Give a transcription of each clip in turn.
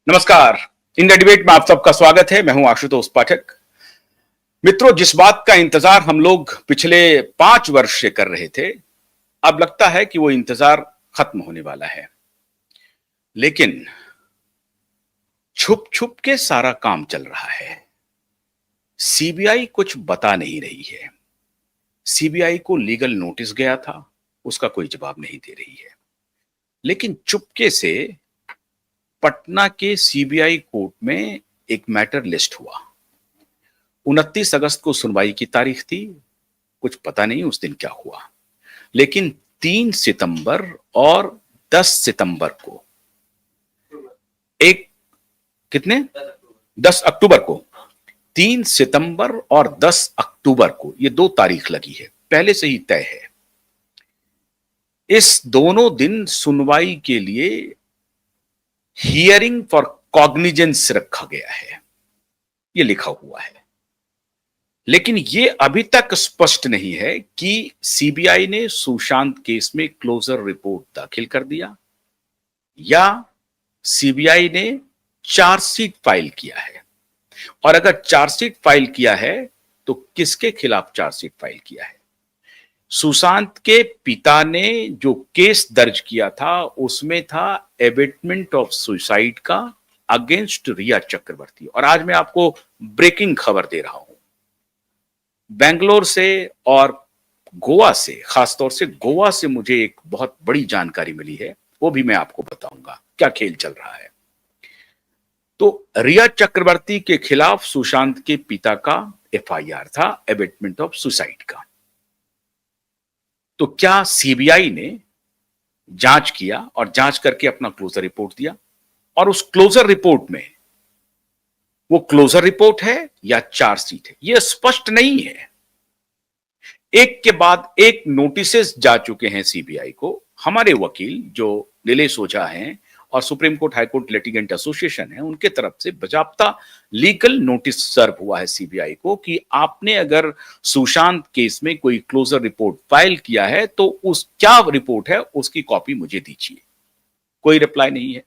नमस्कार। India debate में आप सबका स्वागत है। मैं हूं आशुतोष पाठक। मित्रों, जिस बात का इंतजार हम लोग पिछले 5 वर्ष से कर रहे थे, अब लगता है कि वो इंतजार खत्म होने वाला है। लेकिन छुप छुप के सारा काम चल रहा है। सीबीआई कुछ बता नहीं रही है। सीबीआई को लीगल नोटिस गया था, उसका कोई जवाब नहीं दे रही है। लेकिन चुपके से पटना के सीबीआई कोर्ट में एक मैटर लिस्ट हुआ। 29 अगस्त को सुनवाई की तारीख थी। कुछ पता नहीं उस दिन क्या हुआ, लेकिन 3 सितंबर और 10 सितंबर को एक कितने 10 अक्टूबर को 3 सितंबर और 10 अक्टूबर को ये 2 तारीख लगी है, पहले से ही तय है। इस दोनों दिन सुनवाई के लिए हियरिंग फॉर कॉग्निजेंस रखा गया है, ये लिखा हुआ है। लेकिन ये अभी तक स्पष्ट नहीं है कि सीबीआई ने सुशांत केस में क्लोजर रिपोर्ट दाखिल कर दिया या सीबीआई ने चार्जशीट फाइल किया है। और अगर चार्जशीट फाइल किया है तो किसके खिलाफ चार्जशीट फाइल किया है? सुशांत के पिता ने जो केस दर्ज किया था उसमें था एबेटमेंट ऑफ सुसाइड का अगेंस्ट रिया चक्रवर्ती। और आज मैं आपको ब्रेकिंग खबर दे रहा हूं। बेंगलोर से और गोवा से, खासतौर से गोवा से मुझे एक बहुत बड़ी जानकारी मिली है, वो भी मैं आपको बताऊंगा क्या खेल चल रहा है। तो रिया चक्रवर्ती के खिलाफ सुशांत के पिता का एफआईआर था एबेटमेंट ऑफ सुसाइड का। तो क्या सीबीआई ने जांच किया और जांच करके अपना क्लोजर रिपोर्ट दिया? और उस क्लोजर रिपोर्ट में वो क्लोजर रिपोर्ट है या चार्जशीट है, यह स्पष्ट नहीं है। एक के बाद एक नोटिसेस जा चुके हैं सीबीआई को। हमारे वकील जो नीलेश ओझा हैं और supreme court high court litigant association है, उनके तरफ से बाकायदा लीगल नोटिस सर्व हुआ है सीबीआई को कि आपने अगर सुशांत केस में कोई क्लोजर रिपोर्ट फाइल किया है तो उस क्या रिपोर्ट है उसकी कॉपी मुझे दीजिए। कोई रिप्लाई नहीं है।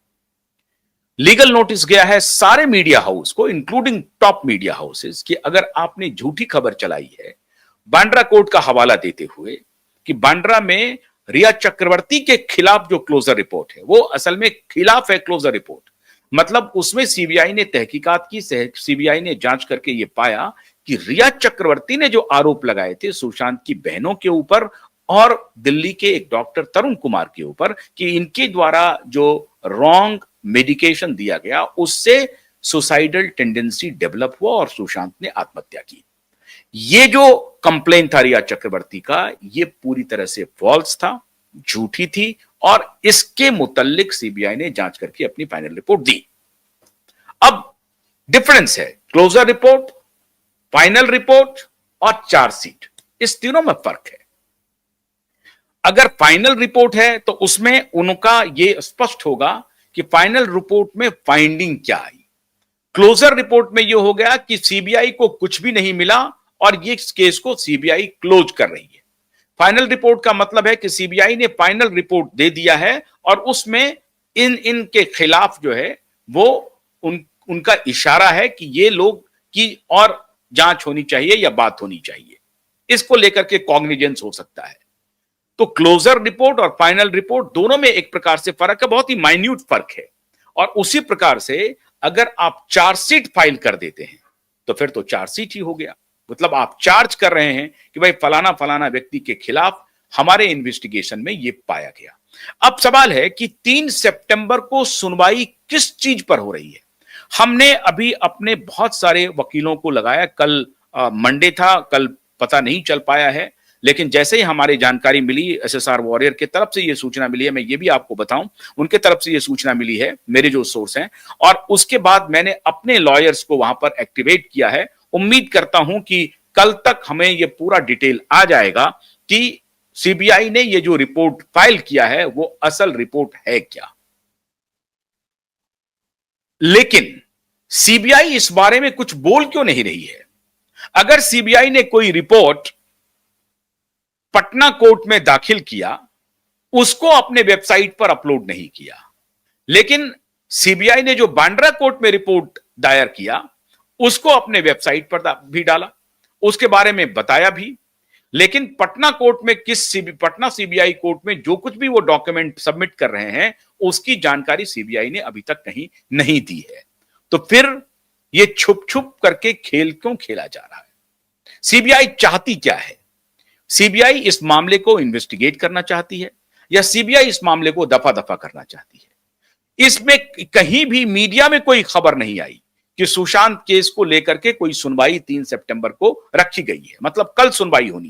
लीगल नोटिस गया है सारे मीडिया हाउस को, इंक्लूडिंग टॉप मीडिया हाउसेस, कि अगर आपने झूठी खबर चलाई है बांद्रा कोर्ट का हवाला देते हुए कि बांद्रा में रिया चक्रवर्ती के खिलाफ जो क्लोजर रिपोर्ट है वो असल में खिलाफ है क्लोजर रिपोर्ट, मतलब उसमें सीबीआई ने तहकीकात की, सीबीआई ने जांच करके ये पाया कि रिया चक्रवर्ती ने जो आरोप लगाए थे सुशांत की बहनों के ऊपर और दिल्ली के एक डॉक्टर तरुण कुमार के ऊपर कि इनके द्वारा जो रॉन्ग मेडिकेशन दिया गया उससे सुसाइडल टेंडेंसी डेवलप हुआ और सुशांत ने आत्महत्या की। ये जो कंप्लेन था रिया चक्रवर्ती का, ये पूरी तरह से फॉल्स था, झूठी थी और इसके मुतल्लिक सीबीआई ने जांच करके अपनी फाइनल रिपोर्ट दी। अब डिफरेंस है क्लोजर रिपोर्ट, फाइनल रिपोर्ट और चार्जशीट, इस तीनों में फर्क है। अगर फाइनल रिपोर्ट है तो उसमें उनका यह स्पष्ट होगा कि फाइनल रिपोर्ट में फाइंडिंग क्या आई। क्लोजर रिपोर्ट में यह हो गया कि सीबीआई को कुछ भी नहीं मिला और ये केस को सीबीआई क्लोज कर रही है। फाइनल रिपोर्ट का मतलब है कि सीबीआई ने फाइनल रिपोर्ट दे दिया है और उसमें इन के खिलाफ जो है वो उनका इशारा है कि ये लोग की और जांच होनी चाहिए या बात होनी चाहिए। इसको लेकर के कॉग्निजेंस हो सकता है। तो क्लोजर रिपोर्ट और फाइनल रिपोर्ट दोनों में एक प्रकार से फर्क है, बहुत ही माइन्यूट फर्क है। और उसी प्रकार से अगर आप चार्जशीट फाइल कर देते हैं तो फिर तो चार्जशीट ही हो गया, मतलब आप चार्ज कर रहे हैं कि भाई फलाना फलाना व्यक्ति के खिलाफ हमारे इन्वेस्टिगेशन में यह पाया गया। अब सवाल है कि 3 सितंबर को सुनवाई किस चीज पर हो रही है। हमने अभी अपने बहुत सारे वकीलों को लगाया, कल मंडे था, कल पता नहीं चल पाया है, लेकिन जैसे ही हमारी जानकारी मिली एसएसआर वॉरियर की तरफ से यह सूचना मिली है, मैं ये भी आपको बताऊं, उनके तरफ से यह सूचना मिली है, मेरे जो सोर्स हैं, और उसके बाद मैंने अपने लॉयर्स को वहां पर एक्टिवेट किया है। उम्मीद करता हूं कि कल तक हमें यह पूरा डिटेल आ जाएगा कि सीबीआई ने यह जो रिपोर्ट फाइल किया है वो असल रिपोर्ट है क्या। लेकिन सीबीआई इस बारे में कुछ बोल क्यों नहीं रही है? अगर सीबीआई ने कोई रिपोर्ट पटना कोर्ट में दाखिल किया, उसको अपने वेबसाइट पर अपलोड नहीं किया, लेकिन सीबीआई ने जो बांद्रा कोर्ट में रिपोर्ट दायर किया उसको अपने वेबसाइट पर भी डाला, उसके बारे में बताया भी। लेकिन पटना कोर्ट में पटना सीबीआई कोर्ट में जो कुछ भी वो डॉक्यूमेंट सबमिट कर रहे हैं उसकी जानकारी सीबीआई ने अभी तक कहीं नहीं दी है। तो फिर ये छुप छुप करके खेल क्यों खेला जा रहा है? सीबीआई चाहती क्या है? सीबीआई इस मामले को इन्वेस्टिगेट करना चाहती है या सीबीआई इस मामले को दफा दफा करना चाहती है? इसमें कहीं भी मीडिया में कोई खबर नहीं आई कि सुशांत केस को लेकर के कोई सुनवाई 3 सितंबर को रखी गई है, मतलब कल सुनवाई होनी